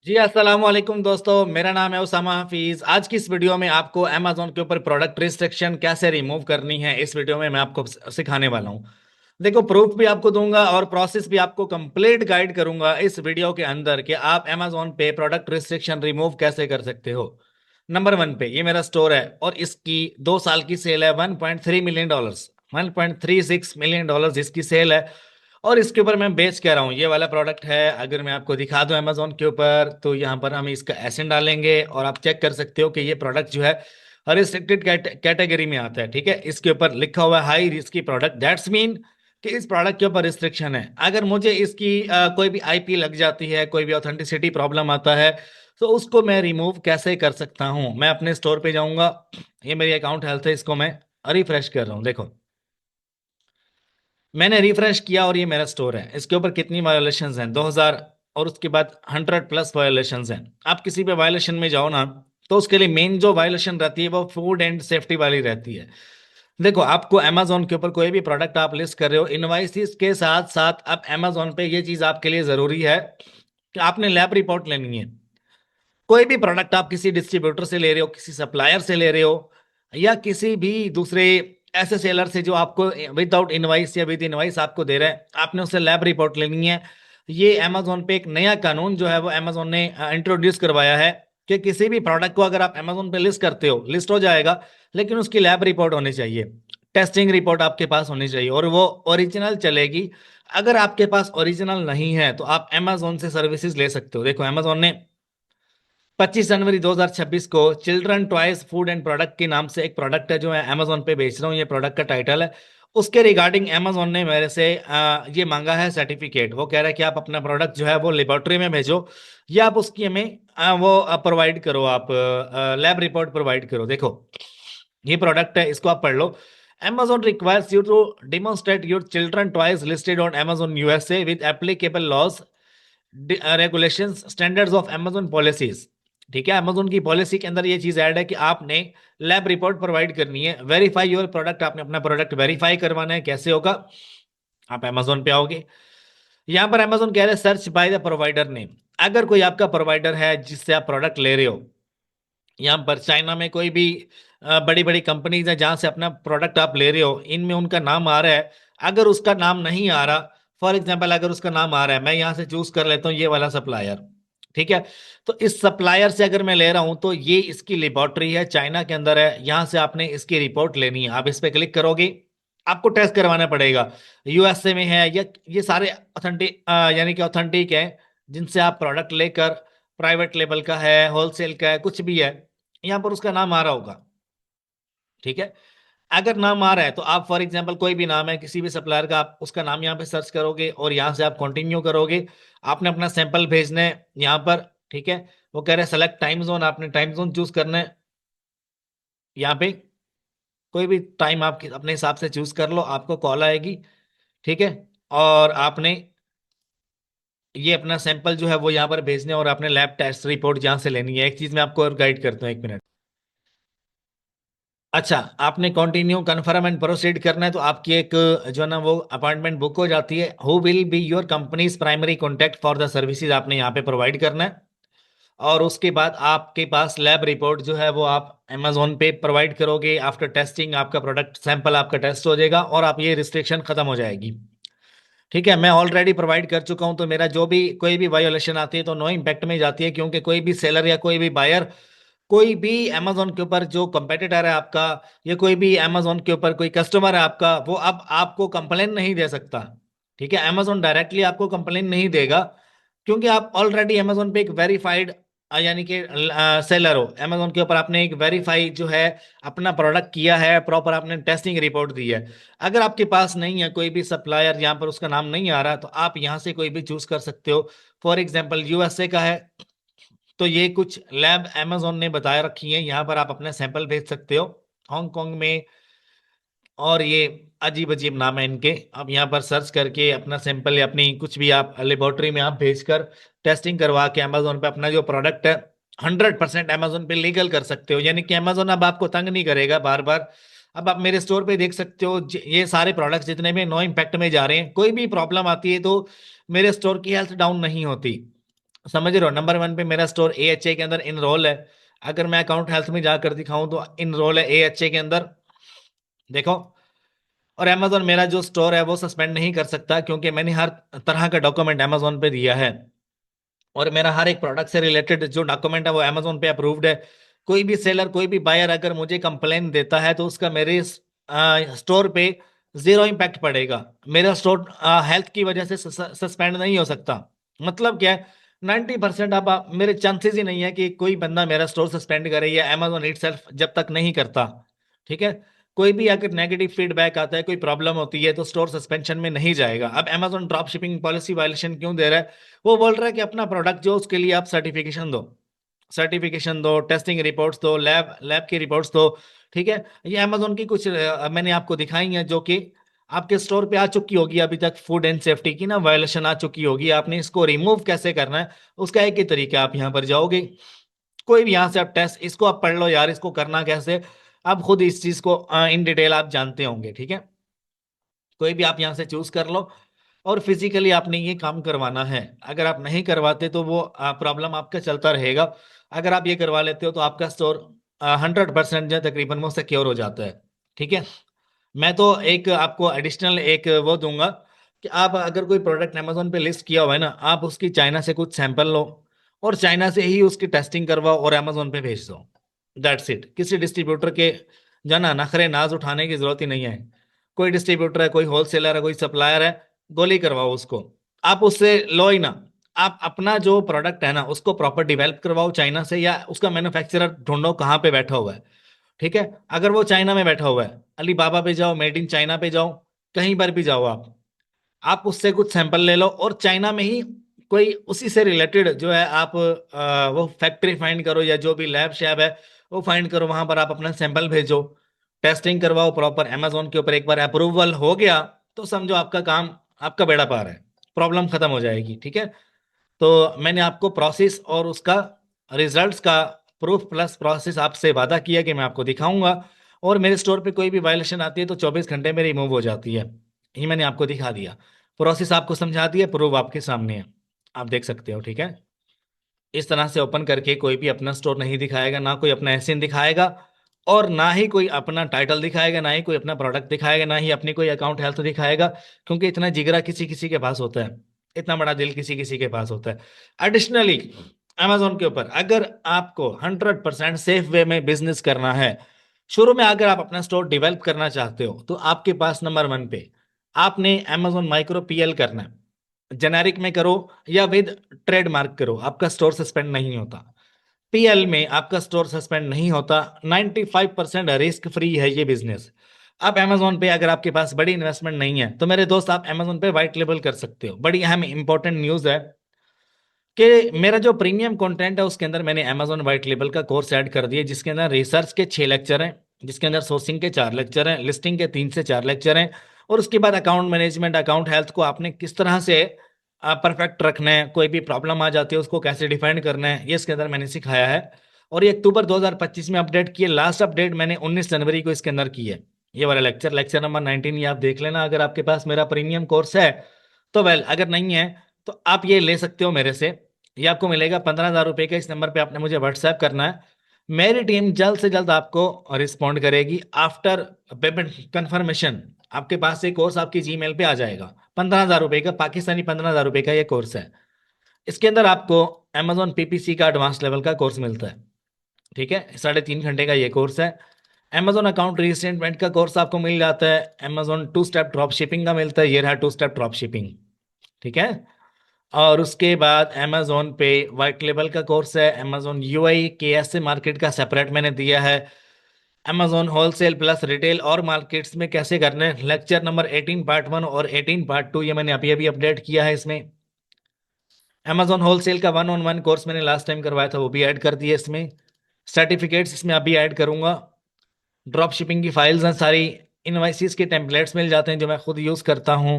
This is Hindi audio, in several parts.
जी अस्सलाम वालेकुम दोस्तों, मेरा नाम है उसामा हफीज। आज की इस वीडियो में आपको अमेजोन के ऊपर प्रोडक्ट रिस्ट्रिक्शन कैसे रिमूव करनी है, इस वीडियो में मैं आपको सिखाने वाला हूँ। देखो, प्रूफ भी आपको दूंगा और प्रोसेस भी आपको कंप्लीट गाइड करूंगा इस वीडियो के अंदर कि आप अमेजोन पे प्रोडक्ट रिस्ट्रिक्शन रिमूव कैसे कर सकते हो। नंबर वन पे ये मेरा स्टोर है और इसकी 2 साल की सेल है। $1.3 मिलियन, $1.36 मिलियन इसकी सेल है। और इसके ऊपर मैं बेच कह रहा हूँ, ये वाला प्रोडक्ट है। अगर मैं आपको दिखा दूं अमेजोन के ऊपर, तो यहाँ पर हम इसका एसेंट डालेंगे और आप चेक कर सकते हो कि ये प्रोडक्ट जो है रिस्ट्रिक्टेड कैटेगरी में आता है। ठीक है, इसके ऊपर लिखा हुआ है high risky product. That's mean कि इस प्रोडक्ट के ऊपर रिस्ट्रिक्शन है। अगर मुझे इसकी कोई भी आईपी लग जाती है, कोई भी ऑथेंटिसिटी प्रॉब्लम आता है, तो उसको मैं रिमूव कैसे कर सकता हूँ। मैं अपने स्टोर पे जाऊंगा, ये मेरी अकाउंट हेल्थ है, इसको मैं रिफ्रेश कर रहा हूँ। देखो, मैंने रिफ्रेश किया और ये मेरा स्टोर है। इसके ऊपर कितनी वायोलेशंस हैं? 2000 और उसके बाद 100+ वायोलेशंस हैं। आप किसी पे वायोलेशन में जाओ ना, तो उसके लिए मेन जो वायोलेशन रहती है वो फूड एंड सेफ्टी वाली रहती है। देखो, आपको अमेजोन के ऊपर कोई भी प्रोडक्ट आप लिस्ट कर रहे हो, इनवाइसिस के साथ साथ अब अमेजोन पे ये चीज आपके लिए जरूरी है कि आपने लैब रिपोर्ट लेनी है। कोई भी प्रोडक्ट आप किसी डिस्ट्रीब्यूटर से ले रहे हो, किसी सप्लायर से ले रहे हो, या किसी भी दूसरे ऐसे सेलर से जो आपको विदाउट इनवाइस या विद इनवाइस आपको दे रहे हैं, आपने उससे लैब रिपोर्ट लेनी है। ये अमेजोन पे एक नया कानून जो है वो अमेजोन ने इंट्रोड्यूस करवाया है कि किसी भी प्रोडक्ट को अगर आप अमेजोन पे लिस्ट करते हो, लिस्ट हो जाएगा, लेकिन उसकी लैब रिपोर्ट होनी चाहिए, टेस्टिंग रिपोर्ट आपके पास होनी चाहिए और वो ओरिजिनल चलेगी। अगर आपके पास ओरिजिनल नहीं है तो आप अमेजोन से सर्विसेज ले सकते हो। देखो, अमेजोन ने 25 जनवरी 2026 को children toys food and product के नाम से एक प्रोडक्ट है जो मैं अमेजोन पे बेच रहा हूँ, ये प्रोडक्ट का टाइटल है। उसके रिगार्डिंग अमेजोन ने मेरे से ये मांगा है सर्टिफिकेट। वो कह रहा है कि आप अपना प्रोडक्ट जो है वो लेबोरेटरी में भेजो, या आप उसकी हमें वो प्रोवाइड करो, आप लैब रिपोर्ट प्रोवाइड करो। देखो, ये प्रोडक्ट है, इसको आप पढ़ लो। Amazon requires you to demonstrate your children toys listed on Amazon USA with applicable laws, regulations, standards of Amazon policies। ठीक है, अमेजोन की पॉलिसी के अंदर ये चीज ऐड है कि आपने लैब रिपोर्ट प्रोवाइड करनी है। वेरीफाई योर प्रोडक्ट, आपने अपना प्रोडक्ट वेरीफाई करवाना है। कैसे होगा? आप अमेजोन पे आओगे, यहां पर अमेजोन कह रहे हैं search by the provider name. अगर कोई आपका प्रोवाइडर है जिससे आप प्रोडक्ट ले रहे हो, यहाँ पर चाइना में कोई भी बड़ी बड़ी कंपनीज है जहां से अपना प्रोडक्ट आप ले रहे हो, इनमें उनका नाम आ रहा है। अगर उसका नाम नहीं आ रहा, फॉर एग्जाम्पल अगर उसका नाम आ रहा है, मैं यहाँ से चूज कर लेता हूँ ये वाला सप्लायर। ठीक है, तो इस सप्लायर से अगर मैं ले रहा हूं तो ये इसकी लेबोरेटरी है, चाइना के अंदर है, यहां से आपने इसकी रिपोर्ट लेनी है। आप इस पे क्लिक करोगे, आपको टेस्ट करवाना पड़ेगा यूएसए में है या ये सारे ऑथेंटिक यानी कि ऑथेंटिक है जिनसे आप प्रोडक्ट लेकर, प्राइवेट लेवल का है, होलसेल का है, कुछ भी है, यहाँ पर उसका नाम आ रहा होगा। ठीक है, अगर नाम आ रहा है तो आप फॉर एग्जांपल कोई भी नाम है किसी भी सप्लायर का, आप उसका नाम यहाँ पे सर्च करोगे और यहाँ से आप कंटिन्यू करोगे। आपने अपना सैंपल भेजना है यहाँ पर। ठीक है, वो कह रहे हैं सेलेक्ट टाइम जोन, आपने टाइम जोन चूज करना है। यहाँ पे कोई भी टाइम आप अपने हिसाब से चूज कर लो, आपको कॉल आएगी। ठीक है, और आपने ये अपना सैंपल जो है वो यहाँ पर भेजने और आपने लैब टेस्ट रिपोर्ट यहाँ से लेनी है। एक चीज मैं आपको और गाइड करता हूँ, 1 मिनट। अच्छा, आपने कंटिन्यू कन्फर्म एंड प्रोसीड करना है तो आपकी एक जो है ना वो अपॉइंटमेंट बुक हो जाती है। Who will be your companies primary contact for the services, आपने यहाँ पे प्रोवाइड करना है। और उसके बाद आपके पास लैब रिपोर्ट जो है वो आप अमेजोन पे प्रोवाइड करोगे। आफ्टर टेस्टिंग आपका प्रोडक्ट सैंपल आपका टेस्ट हो जाएगा और आप ये रिस्ट्रिक्शन खत्म हो जाएगी। ठीक है, मैं ऑलरेडी प्रोवाइड कर चुका हूं, तो मेरा जो भी कोई भी वायोलेशन आती है तो नो इम्पैक्ट में जाती है, क्योंकि कोई भी सेलर या कोई भी बायर, कोई भी अमेजोन के ऊपर जो कंपेटिटर है आपका, या कोई भी अमेजोन के ऊपर कोई कस्टमर है आपका, वो अब आपको कंप्लेन नहीं दे सकता। ठीक है, अमेजोन डायरेक्टली आपको कंप्लेन नहीं देगा, क्योंकि आप ऑलरेडी अमेजोन पे एक वेरीफाइड यानी कि सेलर हो। अमेजोन के ऊपर आपने एक वेरीफाई जो है अपना प्रोडक्ट किया है, प्रॉपर आपने टेस्टिंग रिपोर्ट दी है। अगर आपके पास नहीं है कोई भी सप्लायर, यहाँ पर उसका नाम नहीं आ रहा, तो आप यहाँ से कोई भी चूज कर सकते हो। फॉर एग्जाम्पल यूएसए का है तो ये कुछ लैब अमेजोन ने बताया रखी है, यहाँ पर आप अपने सैंपल भेज सकते हो। हांगकांग में, और ये अजीब अजीब नाम है इनके, आप यहाँ पर सर्च करके अपना सैंपल या अपनी कुछ भी आप लेबोरेटरी में आप भेजकर टेस्टिंग करवा के अमेजोन पे अपना जो प्रोडक्ट है 100% अमेजोन पे लीगल कर सकते हो। यानी कि अमेजोन अब आपको तंग नहीं करेगा बार बार। अब आप मेरे स्टोर पे देख सकते हो, ये सारे प्रोडक्ट्स जितने भी नो इम्पैक्ट में जा रहे हैं। कोई भी प्रॉब्लम आती है तो मेरे स्टोर की हेल्थ डाउन नहीं होती। समझ रहे हो, नंबर वन पे मेरा स्टोर AHA के अंदर इनरोल है। अगर मैं अकाउंट हेल्थ में जाकर दिखाऊं तो इनरोल है AHA के अंदर, देखो। और अमेजोन मेरा जो स्टोर है वो सस्पेंड नहीं कर सकता, क्योंकि मैंने हर तरह का डॉक्यूमेंट अमेजोन पे दिया है। और मेरा हर एक प्रोडक्ट से रिलेटेड जो डॉक्यूमेंट है वो अमेजोन पे अप्रूव्ड है। कोई भी सेलर, कोई भी बायर अगर मुझे कंप्लेन देता है तो उसका मेरे स्टोर पे जीरो इम्पैक्ट पड़ेगा। मेरा स्टोर हेल्थ की वजह से सस्पेंड नहीं हो सकता। मतलब क्या है, 90% आप मेरे चांसेस ही नहीं है कि कोई बंदा मेरा स्टोर सस्पेंड करे, या अमेजोन इटसेल्फ जब तक नहीं करता। ठीक है। कोई भी अगर नेगेटिव फीडबैक आता है, कोई प्रॉब्लम होती है, तो स्टोर सस्पेंशन में नहीं जाएगा। अब Amazon drop shipping policy violation क्यों दे रहा है? वो बोल रहा है कि अपना प्रोडक्ट जो, उसके लिए आप सर्टिफिकेशन दो, सर्टिफिकेशन दो, टेस्टिंग रिपोर्ट्स दो, लैब लैब की रिपोर्ट्स दो। ठीक है। ये अमेजोन की कुछ मैंने आपको दिखाई है जो कि आपके स्टोर पे आ चुकी होगी अभी तक, फूड एंड सेफ्टी की ना वायलेशन आ चुकी होगी। आपने इसको रिमूव कैसे करना है, उसका एक ही तरीका, आप यहाँ पर जाओगे, कोई भी यहाँ से आप टेस्ट, इसको आप पढ़ लो यार, इसको करना कैसे, आप खुद इस चीज को इन डिटेल आप जानते होंगे। ठीक है। कोई भी आप यहाँ से चूज कर लो, और फिजिकली आपने ये काम करवाना है। अगर आप नहीं करवाते तो वो प्रॉब्लम आपका चलता रहेगा। अगर आप ये करवा लेते हो तो आपका स्टोर 100% जो है तकरीबन वो सिक्योर हो जाता है। ठीक है। मैं तो एक आपको एडिशनल एक वो दूंगा कि आप अगर कोई प्रोडक्ट अमेजोन पे लिस्ट किया हुआ है ना, आप उसकी चाइना से कुछ सैंपल लो, और चाइना से ही उसकी टेस्टिंग करवाओ और अमेजोन पे भेज दो। That's it. किसी डिस्ट्रीब्यूटर के जाना नखरे नाज उठाने की जरूरत ही नहीं है। कोई डिस्ट्रीब्यूटर है, कोई होलसेलर है, कोई सप्लायर है, गोली करवाओ उसको, आप उससे लो ही ना। आप अपना जो प्रोडक्ट है ना उसको प्रॉपर डिवेलप करवाओ चाइना से, या उसका मैन्युफैक्चरर ढूंढो कहाँ पे बैठा हुआ है। ठीक है। अगर वो चाइना में बैठा हुआ है, अलीबाबा पे जाओ, मेड इन चाइना पे जाओ, कहीं पर भी जाओ आप उससे कुछ सैंपल ले लो, और चाइना में ही कोई उसी से रिलेटेड जो है आप वो फैक्ट्री फाइंड करो, या जो भी लैब शैब है वो फाइंड करो, वहां पर आप अपना सैंपल भेजो, टेस्टिंग करवाओ प्रॉपर अमेजोन के ऊपर। एक बार अप्रूवल हो गया तो समझो आपका काम, आपका बेड़ा पार है, प्रॉब्लम खत्म हो जाएगी। ठीक है। तो मैंने आपको प्रोसेस और उसका रिजल्ट्स का प्रूफ प्लस प्रोसेस आपसे वादा किया कि मैं आपको दिखाऊंगा। और मेरे स्टोर पे कोई भी वायलेशन आती है तो 24 घंटे में रिमूव हो जाती है। ये मैंने आपको दिखा दिया, प्रोसेस आपको समझा दिया, प्रूफ आपके सामने है, आप देख सकते हो। ठीक है। इस तरह से ओपन करके कोई भी अपना स्टोर नहीं दिखाएगा, ना कोई अपना एसएन दिखाएगा, और ना ही कोई अपना टाइटल दिखाएगा, ना ही कोई अपना प्रोडक्ट दिखाएगा, ना ही अपनी कोई अकाउंट हेल्थ दिखाएगा। क्योंकि इतना जिगरा किसी किसी के पास होता है, इतना बड़ा दिल किसी किसी के पास होता है। एडिशनली अमेजोन के ऊपर अगर आपको 100% सेफ वे में बिजनेस करना है, शुरू में अगर आप अपना स्टोर डेवलप करना चाहते हो, तो आपके पास नंबर वन पे आपने अमेजोन माइक्रो PL करना है। जेनेरिक में करो या विद ट्रेडमार्क करो, आपका स्टोर सस्पेंड नहीं होता। PL में आपका स्टोर सस्पेंड नहीं होता। 95% रिस्क फ्री है ये बिजनेस। अब अमेजोन पे अगर आपके पास बड़ी इन्वेस्टमेंट नहीं है तो मेरे दोस्त आप अमेजोन पे व्हाइट लेबल कर सकते हो। बड़ी अहम इंपॉर्टेंट न्यूज़ है कि मेरा जो प्रीमियम कंटेंट है उसके अंदर मैंने अमेजोन व्हाइट लेबल का कोर्स ऐड कर दिया, जिसके अंदर रिसर्च के 6 लेक्चर हैं, जिसके अंदर सोर्सिंग के 4 लेक्चर हैं, लिस्टिंग के 3 से 4 लेक्चर हैं, और उसके बाद अकाउंट मैनेजमेंट, अकाउंट हेल्थ को आपने किस तरह से परफेक्ट रखना है, कोई भी प्रॉब्लम आ जाती है उसको कैसे डिफाइन करना है, ये इसके अंदर मैंने सिखाया है। और ये अक्टूबर 2025 में अपडेट किए, लास्ट अपडेट मैंने 19 जनवरी को इसके अंदर की है। ये वाला लेक्चर, लेक्चर नंबर 19, ये आप देख लेना अगर आपके पास मेरा प्रीमियम कोर्स है तो। वेल, अगर नहीं है तो आप ये ले सकते हो मेरे से। ये आपको मिलेगा 15,000 रुपये का। इस नंबर पे आपने मुझे व्हाट्सएप करना है, मेरी टीम जल्द से जल्द आपको रिस्पॉन्ड करेगी। आफ्टर पेमेंट कंफर्मेशन आपके पास ये कोर्स आपकी जीमेल पे आ जाएगा। 15,000 रुपये का, पाकिस्तानी 15,000 रुपये का ये कोर्स है। इसके अंदर आपको अमेजोन PPC का एडवांस लेवल का कोर्स मिलता है। ठीक है। 3.5 घंटे का ये कोर्स है। अमेजोन अकाउंट रीसेटमेंट का कोर्स आपको मिल जाता है। अमेजोन 2 स्टेप ड्रॉप शिपिंग का मिलता है, ये रहा 2 स्टेप ड्रॉप शिपिंग। ठीक है। और उसके बाद अमेजोन पे व्हाइट लेबल का कोर्स है। अमेजोन UI KSA मार्केट का सेपरेट मैंने दिया है। अमेजोन होलसेल प्लस रिटेल और मार्केट्स में कैसे करना है, लेक्चर नंबर 18 पार्ट 1 और 18 पार्ट 2, ये मैंने अभी अभी अपडेट किया है इसमें। अमेजोन होलसेल का 1-on-1 कोर्स मैंने लास्ट टाइम करवाया था, वो भी ऐड कर दिया इसमें। सर्टिफिकेट्स इसमें अभी ऐड करूंगा। ड्रॉप शिपिंग की फाइल्स हैं सारी। इनवाइसिस के टेम्पलेट्स मिल जाते हैं जो मैं खुद यूज़ करता हूँ।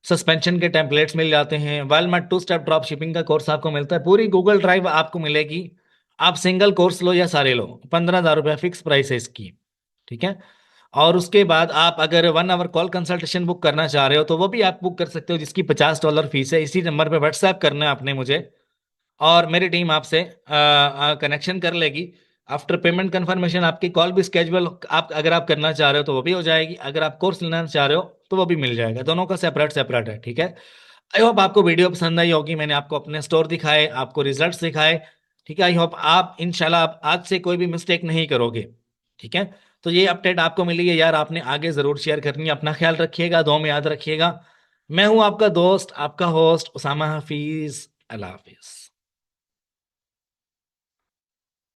सस्पेंशन के टेम्पलेट्स मिल जाते हैं। वालमार्ट 2 स्टेप ड्रॉप शिपिंग का कोर्स आपको मिलता है, पूरी गूगल ड्राइव आपको मिलेगी। आप सिंगल कोर्स लो या सारे लो, 15,000 रुपया फिक्स प्राइस है इसकी। ठीक है। और उसके बाद आप अगर 1 आवर कॉल कंसल्टेशन बुक करना चाह रहे हो तो वो भी आप बुक कर सकते हो, जिसकी $50 फीस है। इसी नंबर पे व्हाट्सएप करना है आपने मुझे, और मेरी टीम आपसे कनेक्शन कर लेगी। आफ्टर पेमेंट कंफर्मेशन आपकी कॉल भी स्केजुअल आप अगर आप करना चाह रहे हो तो वो भी हो जाएगी, अगर आप कोर्स लेना चाह रहे हो तो वो भी मिल जाएगा, दोनों का सेपरेट सेपरेट है, ठीक है। आई होप आपको वीडियो पसंद आई होगी, मैंने आपको अपने स्टोर दिखाए, आपको रिजल्ट्स दिखाए, ठीक है। आई होप आप इंशाल्लाह आप आज से कोई भी मिस्टेक नहीं करोगे, ठीक है। तो ये अपडेट आपको मिली है यार, आपने आगे जरूर शेयर करनी है। अपना ख्याल रखिएगा, दुआ में याद रखिएगा। मैं हूं आपका दोस्त, आपका होस्ट उसामा हफीज। अल्लाह हाफिज।